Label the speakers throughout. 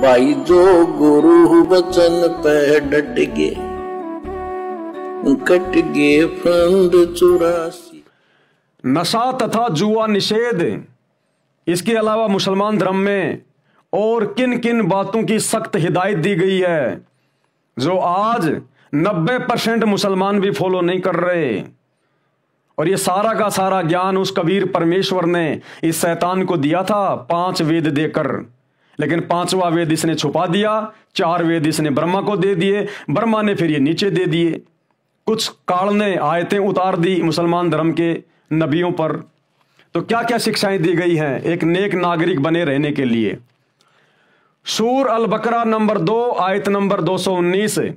Speaker 1: भाई जो गुरु वचन पे डट गए, कट गए फंद 84।
Speaker 2: नशा तथा जुआ निषेध, इसके अलावा मुसलमान धर्म में और किन किन बातों की सख्त हिदायत दी गई है जो आज 90% मुसलमान भी फॉलो नहीं कर रहे। और ये सारा का सारा ज्ञान उस कबीर परमेश्वर ने इस शैतान को दिया था 5 वेद देकर, लेकिन 5वां वेद इसने छुपा दिया। 4 वेद इसने ब्रह्मा को दे दिए, ब्रह्मा ने फिर ये नीचे दे दिए। कुछ काल ने आयतें उतार दी मुसलमान धर्म के नबियों पर। तो क्या क्या शिक्षाएं दी गई हैं एक नेक नागरिक बने रहने के लिए। सूर अल बकरा नंबर 2 आयत नंबर 219,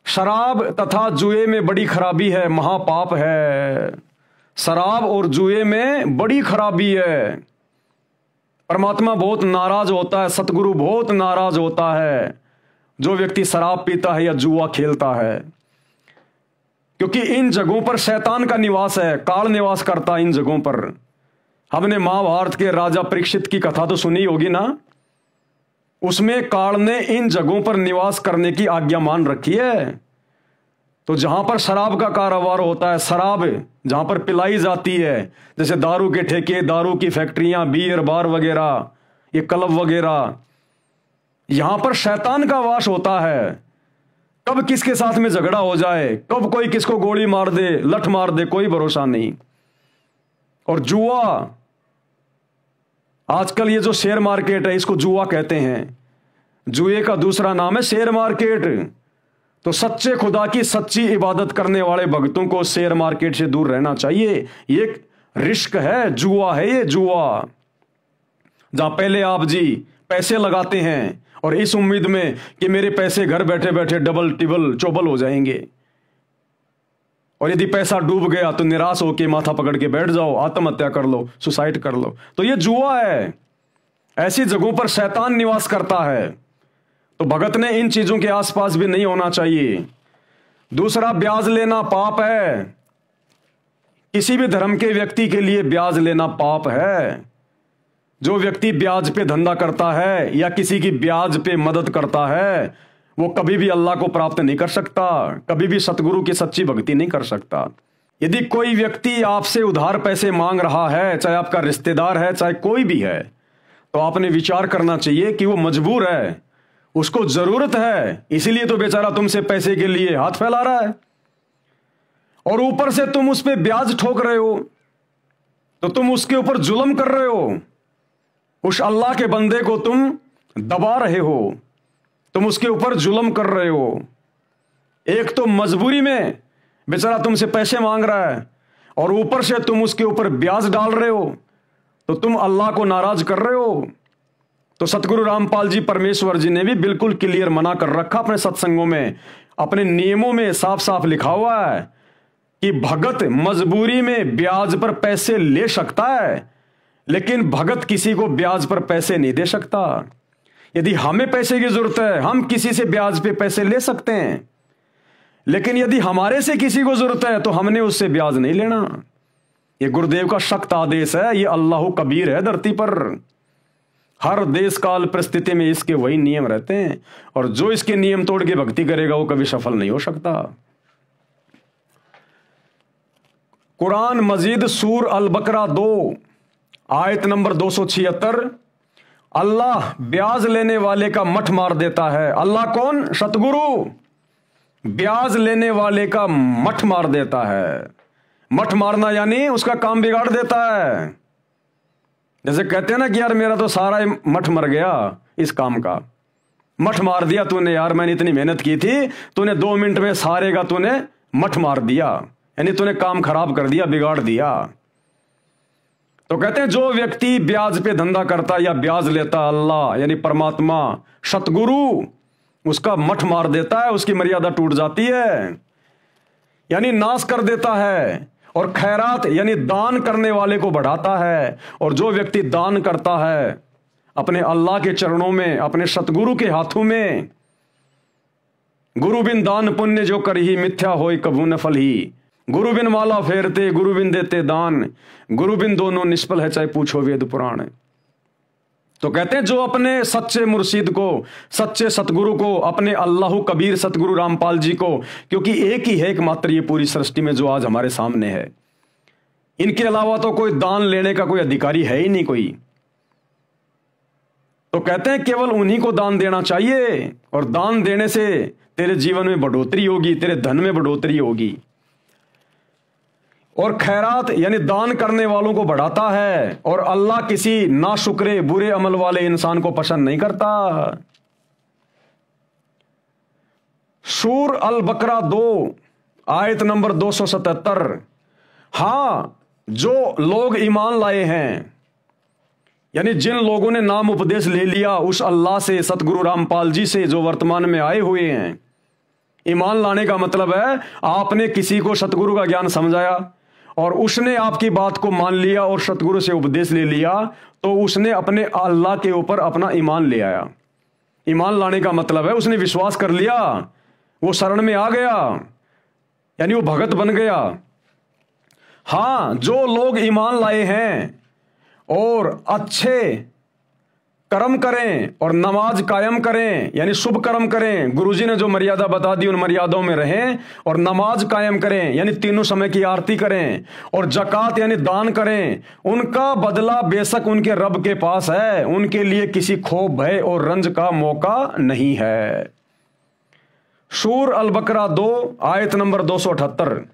Speaker 2: शराब तथा जुए में बड़ी खराबी है, महापाप है। शराब और जुए में बड़ी खराबी है। परमात्मा बहुत नाराज होता है, सतगुरु बहुत नाराज होता है जो व्यक्ति शराब पीता है या जुआ खेलता है, क्योंकि इन जगहों पर शैतान का निवास है, काल निवास करता है इन जगहों पर। हमने महाभारत के राजा परीक्षित की कथा तो सुनी होगी ना, उसमें काल ने इन जगहों पर निवास करने की आज्ञा मान रखी है। तो जहां पर शराब का कारोबार होता है, शराब जहां पर पिलाई जाती है, जैसे दारू के ठेके, दारू की फैक्ट्रियां, बियर बार वगैरह, ये क्लब वगैरह, यहां पर शैतान का वास होता है। कब किसके साथ में झगड़ा हो जाए, कब कोई किसको गोली मार दे, लठ मार दे, कोई भरोसा नहीं। और जुआ, आजकल ये जो शेयर मार्केट है इसको जुआ कहते हैं। जुए का दूसरा नाम है शेयर मार्केट। तो सच्चे खुदा की सच्ची इबादत करने वाले भक्तों को शेयर मार्केट से दूर रहना चाहिए। ये एक रिस्क है, जुआ है ये जुआ, जहां पहले आप जी पैसे लगाते हैं और इस उम्मीद में कि मेरे पैसे घर बैठे बैठे डबल टिबल चौबल हो जाएंगे, और यदि पैसा डूब गया तो निराश होकर माथा पकड़ के बैठ जाओ, आत्महत्या कर लो, सुसाइड कर लो। तो ये जुआ है। ऐसी जगहों पर शैतान निवास करता है। तो भगत ने इन चीजों के आसपास भी नहीं होना चाहिए। दूसरा, ब्याज लेना पाप है। किसी भी धर्म के व्यक्ति के लिए ब्याज लेना पाप है। जो व्यक्ति ब्याज पे धंधा करता है या किसी की ब्याज पे मदद करता है वो कभी भी अल्लाह को प्राप्त नहीं कर सकता, कभी भी सतगुरु की सच्ची भक्ति नहीं कर सकता। यदि कोई व्यक्ति आपसे उधार पैसे मांग रहा है, चाहे आपका रिश्तेदार है चाहे कोई भी है, तो आपने विचार करना चाहिए कि वो मजबूर है, उसको जरूरत है, इसीलिए तो बेचारा तुमसे पैसे के लिए हाथ फैला रहा है। और ऊपर से तुम उस पर ब्याज ठोक रहे हो, तो तुम उसके ऊपर जुल्म कर रहे हो। उस अल्लाह के बंदे को तुम दबा रहे हो, तुम उसके ऊपर जुल्म कर रहे हो। एक तो मजबूरी में बेचारा तुमसे पैसे मांग रहा है और ऊपर से तुम उसके ऊपर ब्याज डाल रहे हो, तो तुम अल्लाह को नाराज कर रहे हो। तो सतगुरु रामपाल जी परमेश्वर जी ने भी बिल्कुल क्लियर मना कर रखा अपने सत्संगों में, अपने नियमों में साफ साफ लिखा हुआ है कि भगत मजबूरी में ब्याज पर पैसे ले सकता है, लेकिन भगत किसी को ब्याज पर पैसे नहीं दे सकता। यदि हमें पैसे की जरूरत है हम किसी से ब्याज पे पैसे ले सकते हैं, लेकिन यदि हमारे से किसी को जरूरत है तो हमने उससे ब्याज नहीं लेना। ये गुरुदेव का सख्त आदेश है, ये अल्लाह कबीर है धरती पर। हर देश काल परिस्थिति में इसके वही नियम रहते हैं, और जो इसके नियम तोड़ के भक्ति करेगा वो कभी सफल नहीं हो सकता। कुरान मजीद सूर अल बकरा 2 आयत नंबर 276, अल्लाह ब्याज लेने वाले का मठ मार देता है। अल्लाह कौन? सतगुरु ब्याज लेने वाले का मठ मार देता है। मठ मारना यानी उसका काम बिगाड़ देता है। जैसे कहते हैं ना कि यार मेरा तो सारा मठ मर गया इस काम का, मठ मार दिया तूने, यार मैंने इतनी मेहनत की थी, तूने 2 मिनट में सारे का तूने मठ मार दिया, यानी तूने काम खराब कर दिया, बिगाड़ दिया। तो कहते हैं जो व्यक्ति ब्याज पे धंधा करता या ब्याज लेता, अल्लाह यानी परमात्मा सतगुरु उसका मठ मार देता है, उसकी मर्यादा टूट जाती है, यानी नाश कर देता है। और खैरात यानी दान करने वाले को बढ़ाता है। और जो व्यक्ति दान करता है अपने अल्लाह के चरणों में, अपने सतगुरु के हाथों में, गुरु बिन दान पुण्य जो कर ही मिथ्या होय कबू न फल ही। गुरु बिन माला फेरते, गुरु बिन देते दान, गुरु बिन दोनों निष्फल है चाहे पूछो वेद पुराण। तो कहते हैं जो अपने सच्चे मुर्शिद को, सच्चे सतगुरु को, अपने अल्लाह कबीर सतगुरु रामपाल जी को, क्योंकि एक ही है एकमात्र ये पूरी सृष्टि में जो आज हमारे सामने है, इनके अलावा तो कोई दान लेने का कोई अधिकारी है ही नहीं कोई। तो कहते हैं केवल उन्हीं को दान देना चाहिए, और दान देने से तेरे जीवन में बढ़ोतरी होगी, तेरे धन में बढ़ोतरी होगी। और खैरात यानी दान करने वालों को बढ़ाता है, और अल्लाह किसी नाशुक्रे बुरे अमल वाले इंसान को पसंद नहीं करता। सूर अल बकरा 2 आयत नंबर 277। हां, जो लोग ईमान लाए हैं, यानी जिन लोगों ने नाम उपदेश ले लिया उस अल्लाह से, सतगुरु रामपाल जी से, जो वर्तमान में आए हुए हैं। ईमान लाने का मतलब है आपने किसी को सतगुरु का ज्ञान समझाया और उसने आपकी बात को मान लिया और सतगुरु से उपदेश ले लिया, तो उसने अपने अल्लाह के ऊपर अपना ईमान ले आया। ईमान लाने का मतलब है उसने विश्वास कर लिया, वो शरण में आ गया, यानी वो भगत बन गया। हां, जो लोग ईमान लाए हैं और अच्छे कर्म करें और नमाज कायम करें, यानी शुभ कर्म करें, गुरुजी ने जो मर्यादा बता दी उन मर्यादाओं में रहें, और नमाज कायम करें यानी तीनों समय की आरती करें, और जकात यानी दान करें, उनका बदला बेशक उनके रब के पास है, उनके लिए किसी खौफ, भय और रंज का मौका नहीं है। सूर अल बकरा 2 आयत नंबर 278।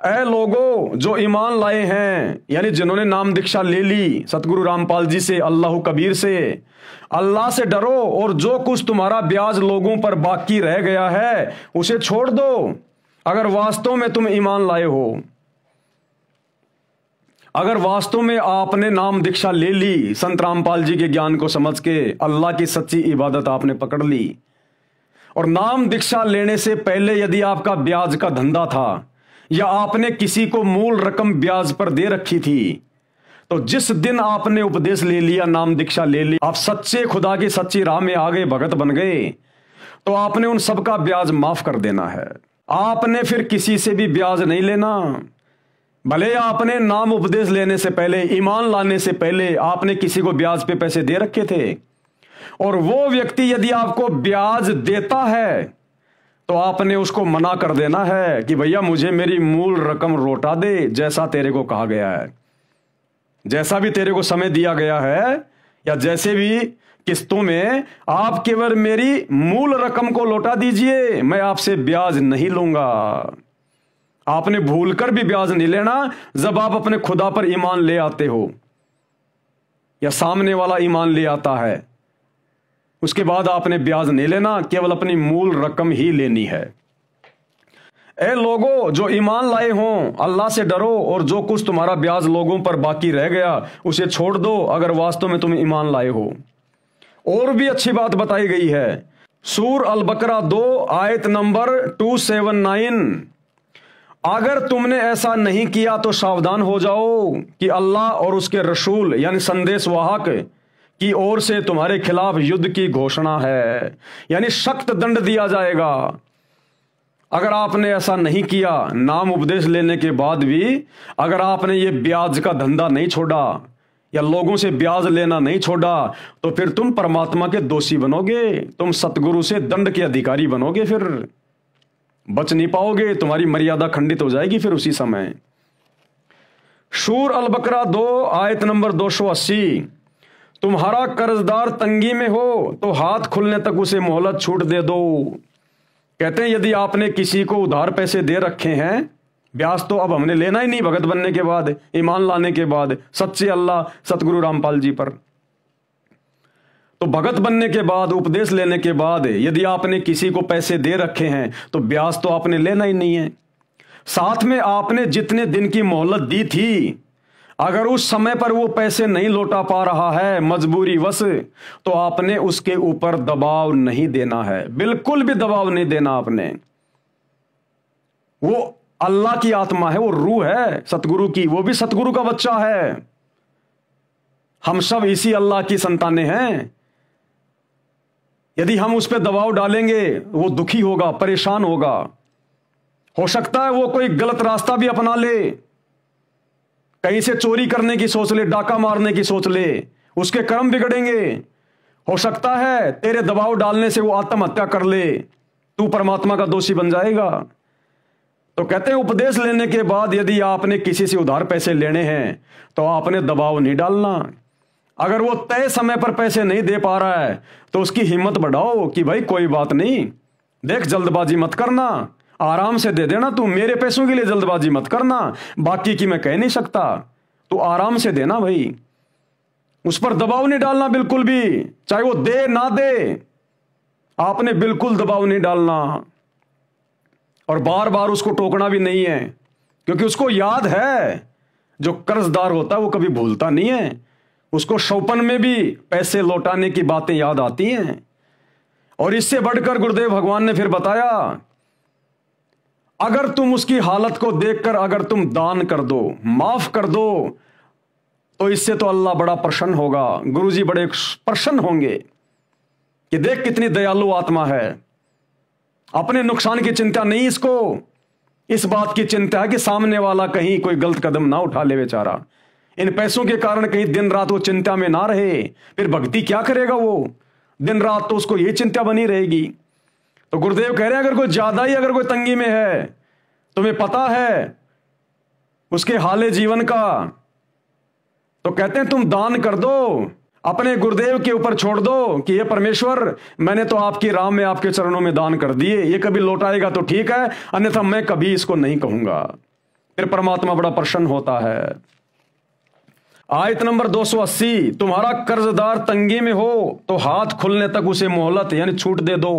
Speaker 2: ऐ लोगो जो ईमान लाए हैं, यानी जिन्होंने नाम दीक्षा ले ली सतगुरु रामपाल जी से, अल्लाह कबीर से, अल्लाह से डरो, और जो कुछ तुम्हारा ब्याज लोगों पर बाकी रह गया है उसे छोड़ दो, अगर वास्तव में तुम ईमान लाए हो। अगर वास्तव में आपने नाम दीक्षा ले ली, संत रामपाल जी के ज्ञान को समझ के अल्लाह की सच्ची इबादत आपने पकड़ ली, और नाम दीक्षा लेने से पहले यदि आपका ब्याज का धंधा था या आपने किसी को मूल रकम ब्याज पर दे रखी थी, तो जिस दिन आपने उपदेश ले लिया, नाम दीक्षा ले ली, आप सच्चे खुदा की सच्ची राह में आ गए, भगत बन गए, तो आपने उन सबका ब्याज माफ कर देना है। आपने फिर किसी से भी ब्याज नहीं लेना। भले आपने नाम उपदेश लेने से पहले, ईमान लाने से पहले आपने किसी को ब्याज पे पैसे दे रखे थे, और वो व्यक्ति यदि आपको ब्याज देता है तो आपने उसको मना कर देना है कि भैया मुझे मेरी मूल रकम लौटा दे, जैसा तेरे को कहा गया है, जैसा भी तेरे को समय दिया गया है, या जैसे भी किस्तों में, आप केवल मेरी मूल रकम को लौटा दीजिए, मैं आपसे ब्याज नहीं लूंगा। आपने भूलकर भी ब्याज नहीं लेना जब आप अपने खुदा पर ईमान ले आते हो या सामने वाला ईमान ले आता है, उसके बाद आपने ब्याज नहीं लेना, केवल अपनी मूल रकम ही लेनी है। ए लोगो जो ईमान लाए हों, अल्लाह से डरो, और जो कुछ तुम्हारा ब्याज लोगों पर बाकी रह गया उसे छोड़ दो, अगर वास्तव में तुम ईमान लाए हो। और भी अच्छी बात बताई गई है, सूर अल बकरा 2 आयत नंबर 279। अगर तुमने ऐसा नहीं किया तो सावधान हो जाओ कि अल्लाह और उसके रसूल यानी संदेशवाहक की ओर से तुम्हारे खिलाफ युद्ध की घोषणा है, यानी सख्त दंड दिया जाएगा। अगर आपने ऐसा नहीं किया, नाम उपदेश लेने के बाद भी अगर आपने ये ब्याज का धंधा नहीं छोड़ा या लोगों से ब्याज लेना नहीं छोड़ा, तो फिर तुम परमात्मा के दोषी बनोगे, तुम सतगुरु से दंड के अधिकारी बनोगे, फिर बच नहीं पाओगे, तुम्हारी मर्यादा खंडित हो जाएगी फिर उसी समय। सूर अल बकरा 2 आयत नंबर 280। तुम्हारा कर्जदार तंगी में हो तो हाथ खुलने तक उसे मोहलत छूट दे दो। कहते हैं यदि आपने किसी को उधार पैसे दे रखे हैं, ब्याज तो अब हमने लेना ही नहीं भगत बनने के बाद, ईमान लाने के बाद सच्चे अल्लाह सतगुरु रामपाल जी पर, तो भगत बनने के बाद, उपदेश लेने के बाद यदि आपने किसी को पैसे दे रखे हैं तो ब्याज तो आपने लेना ही नहीं है। साथ में आपने जितने दिन की मोहलत दी थी, अगर उस समय पर वो पैसे नहीं लौटा पा रहा है मजबूरी वश, तो आपने उसके ऊपर दबाव नहीं देना है, बिल्कुल भी दबाव नहीं देना आपने। वो अल्लाह की आत्मा है, वो रूह है सतगुरु की, वो भी सतगुरु का बच्चा है। हम सब इसी अल्लाह की संतानें हैं। यदि हम उस पर दबाव डालेंगे वो दुखी होगा, परेशान होगा, हो सकता है वो कोई गलत रास्ता भी अपना ले, कहीं से चोरी करने की सोच ले, डाका मारने की सोच ले, उसके कर्म बिगड़ेंगे। हो सकता है तेरे दबाव डालने से वो आत्महत्या कर ले, तू परमात्मा का दोषी बन जाएगा। तो कहते हैं उपदेश लेने के बाद यदि आपने किसी से उधार पैसे लेने हैं तो आपने दबाव नहीं डालना। अगर वो तय समय पर पैसे नहीं दे पा रहा है तो उसकी हिम्मत बढ़ाओ कि भाई कोई बात नहीं, देख जल्दबाजी मत करना, आराम से दे देना, तू मेरे पैसों के लिए जल्दबाजी मत करना, बाकी की मैं कह नहीं सकता, तू आराम से देना भाई। उस पर दबाव नहीं डालना बिल्कुल भी, चाहे वो दे ना दे, आपने बिल्कुल दबाव नहीं डालना। और बार बार उसको टोकना भी नहीं है, क्योंकि उसको याद है, जो कर्जदार होता है वो कभी भूलता नहीं है, उसको शौपन में भी पैसे लौटाने की बातें याद आती हैं। और इससे बढ़कर गुरुदेव भगवान ने फिर बताया, अगर तुम उसकी हालत को देखकर अगर तुम दान कर दो, माफ कर दो, तो इससे तो अल्लाह बड़ा प्रसन्न होगा, गुरुजी बड़े प्रसन्न होंगे कि देख कितनी दयालु आत्मा है। अपने नुकसान की चिंता नहीं इसको, इस बात की चिंता है कि सामने वाला कहीं कोई गलत कदम ना उठा ले बेचारा, इन पैसों के कारण कहीं दिन रात वो चिंता में ना रहे, फिर भक्ति क्या करेगा वो, दिन रात तो उसको ये चिंता बनी रहेगी। तो गुरुदेव कह रहे हैं अगर कोई ज्यादा ही अगर कोई तंगी में है, तुम्हें पता है उसके हाले जीवन का, तो कहते हैं तुम दान कर दो, अपने गुरुदेव के ऊपर छोड़ दो कि ये परमेश्वर मैंने तो आपकी राह में आपके चरणों में दान कर दिए, ये कभी लौटाएगा तो ठीक है, अन्यथा मैं कभी इसको नहीं कहूंगा। फिर परमात्मा बड़ा प्रसन्न होता है। आयत नंबर 280, तुम्हारा कर्जदार तंगी में हो तो हाथ खुलने तक उसे मोहलत यानी छूट दे दो,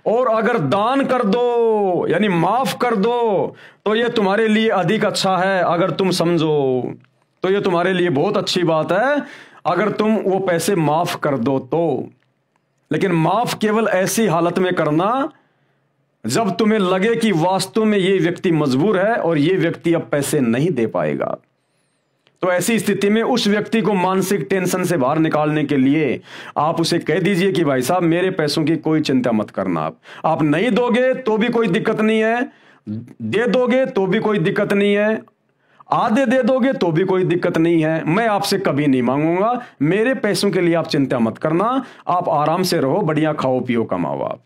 Speaker 2: और अगर दान कर दो यानी माफ कर दो तो यह तुम्हारे लिए अधिक अच्छा है। अगर तुम समझो तो यह तुम्हारे लिए बहुत अच्छी बात है अगर तुम वो पैसे माफ कर दो तो। लेकिन माफ केवल ऐसी हालत में करना जब तुम्हें लगे कि वास्तव में ये व्यक्ति मजबूर है और ये व्यक्ति अब पैसे नहीं दे पाएगा। तो ऐसी स्थिति में उस व्यक्ति को मानसिक टेंशन से बाहर निकालने के लिए आप उसे कह दीजिए कि भाई साहब मेरे पैसों की कोई चिंता मत करना, आप नहीं दोगे तो भी कोई दिक्कत नहीं है, दे दोगे तो भी कोई दिक्कत नहीं है, आधे दे दोगे तो भी कोई दिक्कत नहीं है, मैं आपसे कभी नहीं मांगूंगा, मेरे पैसों के लिए आप चिंता मत करना, आप आराम से रहो, बढ़िया खाओ पियो कमाओ आप।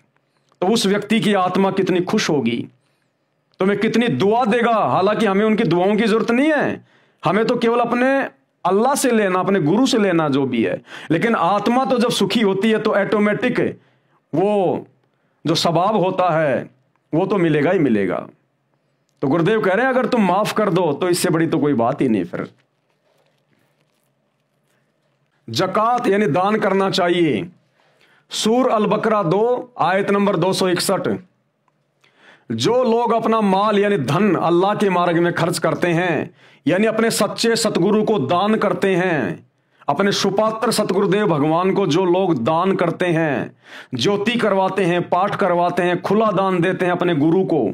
Speaker 2: तो उस व्यक्ति की आत्मा कितनी खुश होगी, तुम्हें कितनी दुआ देगा। हालांकि हमें उनकी दुआओं की जरूरत नहीं है, हमें तो केवल अपने अल्लाह से लेना, अपने गुरु से लेना जो भी है। लेकिन आत्मा तो जब सुखी होती है तो ऑटोमेटिक वो जो सवाब होता है वो तो मिलेगा ही मिलेगा। तो गुरुदेव कह रहे हैं अगर तुम माफ कर दो तो इससे बड़ी तो कोई बात ही नहीं। फिर जकात यानी दान करना चाहिए। सूर अल बकरा 2 आयत नंबर 261, जो लोग अपना माल यानी धन अल्लाह के मार्ग में खर्च करते हैं, यानी अपने सच्चे सतगुरु को दान करते हैं, अपने सुपात्र सतगुरुदेव भगवान को जो लोग दान करते हैं, ज्योति करवाते हैं, पाठ करवाते हैं, खुला दान देते हैं अपने गुरु को,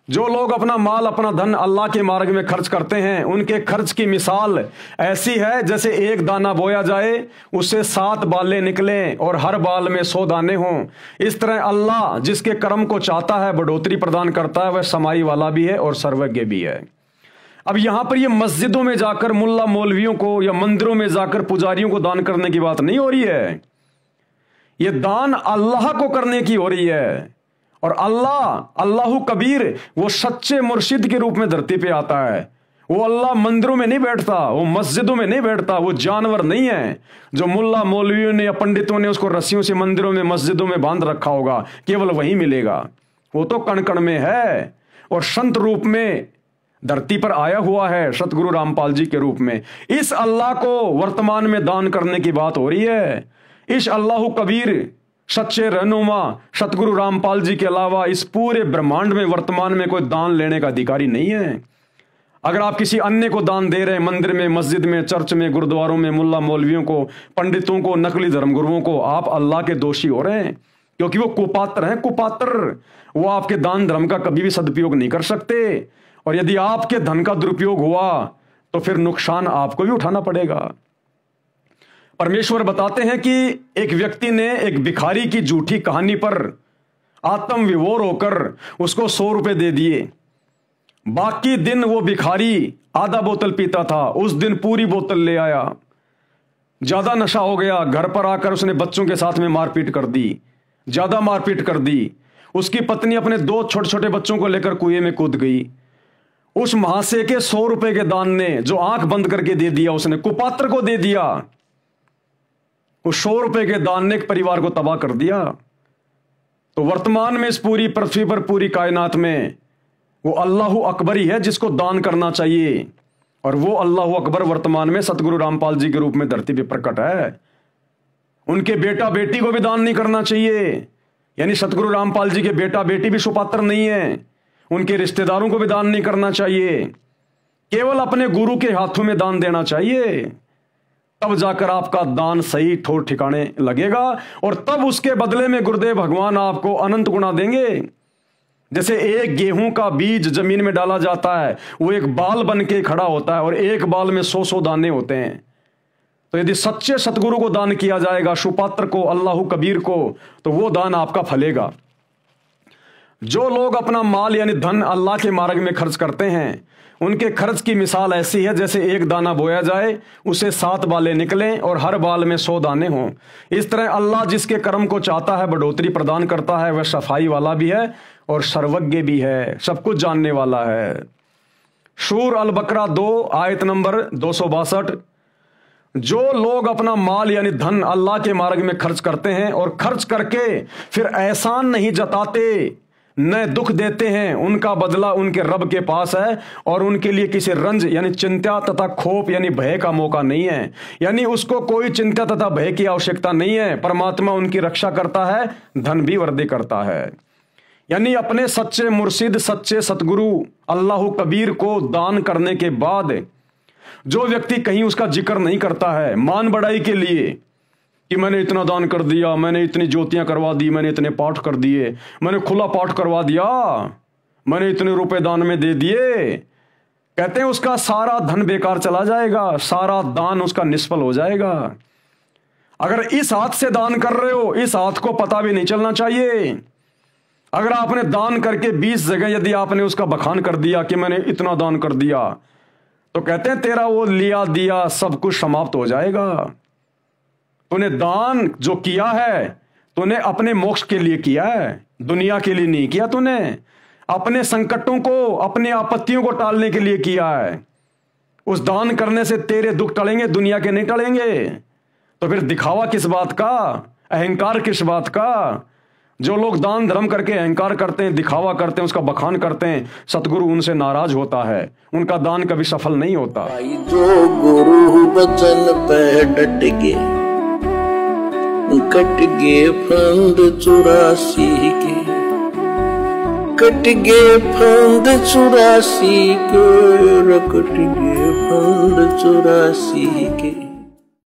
Speaker 2: जो लोग अपना माल अपना धन अल्लाह के मार्ग में खर्च करते हैं, उनके खर्च की मिसाल ऐसी है जैसे एक दाना बोया जाए उससे 7 बालें निकलें और हर बाल में 100 दाने हों। इस तरह अल्लाह जिसके कर्म को चाहता है बढ़ोतरी प्रदान करता है, वह समाई वाला भी है और सर्वज्ञ भी है। अब यहां पर यह मस्जिदों में जाकर मुल्ला मौलवियों को या मंदिरों में जाकर पुजारियों को दान करने की बात नहीं हो रही है, यह दान अल्लाह को करने की हो रही है। और अल्लाह कबीर वो सच्चे मुर्शिद के रूप में धरती पे आता है। वो अल्लाह मंदिरों में नहीं बैठता, वो मस्जिदों में नहीं बैठता, वो जानवर नहीं है जो मुल्ला मौलवियों ने या पंडितों ने उसको रस्सियों से मंदिरों में मस्जिदों में बांध रखा होगा, केवल वही मिलेगा। वो तो कण कण में है और संत रूप में धरती पर आया हुआ है, सतगुरु रामपाल जी के रूप में। इस अल्लाह को वर्तमान में दान करने की बात हो रही है। इस अल्लाह कबीर सच्चे रहनुमा सतगुरु रामपाल जी के अलावा इस पूरे ब्रह्मांड में वर्तमान में कोई दान लेने का अधिकारी नहीं है। अगर आप किसी अन्य को दान दे रहे हैं, मंदिर में, मस्जिद में, चर्च में, गुरुद्वारों में, मुल्ला मौलवियों को, पंडितों को, नकली धर्मगुरुओं को, आप अल्लाह के दोषी हो रहे हैं, क्योंकि वो कुपात्र हैं। कुपात्र वो आपके दान धर्म का कभी भी सदुपयोग नहीं कर सकते, और यदि आपके धन का दुरुपयोग हुआ तो फिर नुकसान आपको भी उठाना पड़ेगा। परमेश्वर बताते हैं कि एक व्यक्ति ने एक भिखारी की झूठी कहानी पर आत्म विभोर होकर उसको 100 रुपए दे दिए। बाकी दिन वो भिखारी आधा बोतल पीता था, उस दिन पूरी बोतल ले आया। ज्यादा नशा हो गया, घर पर आकर उसने बच्चों के साथ में मारपीट कर दी, ज्यादा मारपीट कर दी। उसकी पत्नी अपने 2 छोटे छोटे बच्चों को लेकर कुएं में कूद गई। उस महाशय के 100 रुपए के दान ने जो आंख बंद करके दे दिया, उसने कुपात्र को दे दिया। उस 100 रुपए के दान ने एक परिवार को तबाह कर दिया। तो वर्तमान में इस पूरी पृथ्वी पर, पूरी कायनात में वो अल्लाह अकबर ही है जिसको दान करना चाहिए। और वो अल्लाह अकबर वर्तमान में सतगुरु रामपाल जी के रूप में धरती पे प्रकट है। उनके बेटा बेटी को भी दान नहीं करना चाहिए, यानी सतगुरु रामपाल जी के बेटा बेटी भी सुपात्र नहीं है, उनके रिश्तेदारों को भी दान नहीं करना चाहिए। केवल अपने गुरु के हाथों में दान देना चाहिए, तब जाकर आपका दान सही ठोर ठिकाने लगेगा। और तब उसके बदले में गुरुदेव भगवान आपको अनंत गुना देंगे। जैसे एक गेहूं का बीज जमीन में डाला जाता है, वो एक बाल बन के खड़ा होता है और एक बाल में 100 दाने होते हैं। तो यदि सच्चे सतगुरु को दान किया जाएगा, सुपात्र को, अल्लाह कबीर को, तो वो दान आपका फलेगा। जो लोग अपना माल यानी धन अल्लाह के मार्ग में खर्च करते हैं, उनके खर्च की मिसाल ऐसी है जैसे एक दाना बोया जाए, उसे 7 बालें निकलें और हर बाल में 100 दाने हों। इस तरह अल्लाह जिसके कर्म को चाहता है बढ़ोतरी प्रदान करता है। वह सफाई वाला भी है और सर्वज्ञ भी है, सब कुछ जानने वाला है। सूर अल बकरा 2 आयत नंबर 262। जो लोग अपना माल यानी धन अल्लाह के मार्ग में खर्च करते हैं और खर्च करके फिर एहसान नहीं जताते, न दुख देते हैं, उनका बदला उनके रब के पास है और उनके लिए किसी रंज यानी चिंता तथा खौफ यानी भय का मौका नहीं है। यानी उसको कोई चिंता तथा भय की आवश्यकता नहीं है। परमात्मा उनकी रक्षा करता है, धन भी वृद्धि करता है। यानी अपने सच्चे मुर्शिद, सच्चे सतगुरु अल्लाह कबीर को दान करने के बाद जो व्यक्ति कहीं उसका जिक्र नहीं करता है मान बढ़ाई के लिए कि मैंने इतना दान कर दिया, मैंने इतनी ज्योतियां करवा दी, मैंने इतने पाठ कर दिए, मैंने खुला पाठ करवा दिया, मैंने इतने रुपए दान में दे दिए, कहते हैं उसका सारा धन बेकार चला जाएगा, सारा दान उसका निष्फल हो जाएगा। अगर इस हाथ से दान कर रहे हो, इस हाथ को पता भी नहीं चलना चाहिए। अगर आपने दान करके 20 जगह यदि आपने उसका बखान कर दिया कि मैंने इतना दान कर दिया, तो कहते हैं तेरा वो लिया दिया सब कुछ समाप्त हो जाएगा। तूने दान जो किया है, तूने अपने मोक्ष के लिए किया है, दुनिया के लिए नहीं किया। तूने अपने संकटों को, अपनी आपत्तियों को टालने के लिए किया है। उस दान करने से तेरे दुख टलेंगे, दुनिया के नहीं टलेंगे। तो फिर दिखावा किस बात का, अहंकार किस बात का? जो लोग दान धर्म करके अहंकार करते हैं, दिखावा करते हैं, उसका बखान करते हैं, सतगुरु उनसे नाराज होता है, उनका दान कभी सफल नहीं होता।
Speaker 1: जो गुरु बचन पे डट के कट गे फंद 84 के, कट गे फंद 84 के, कट गे फंद 84 के।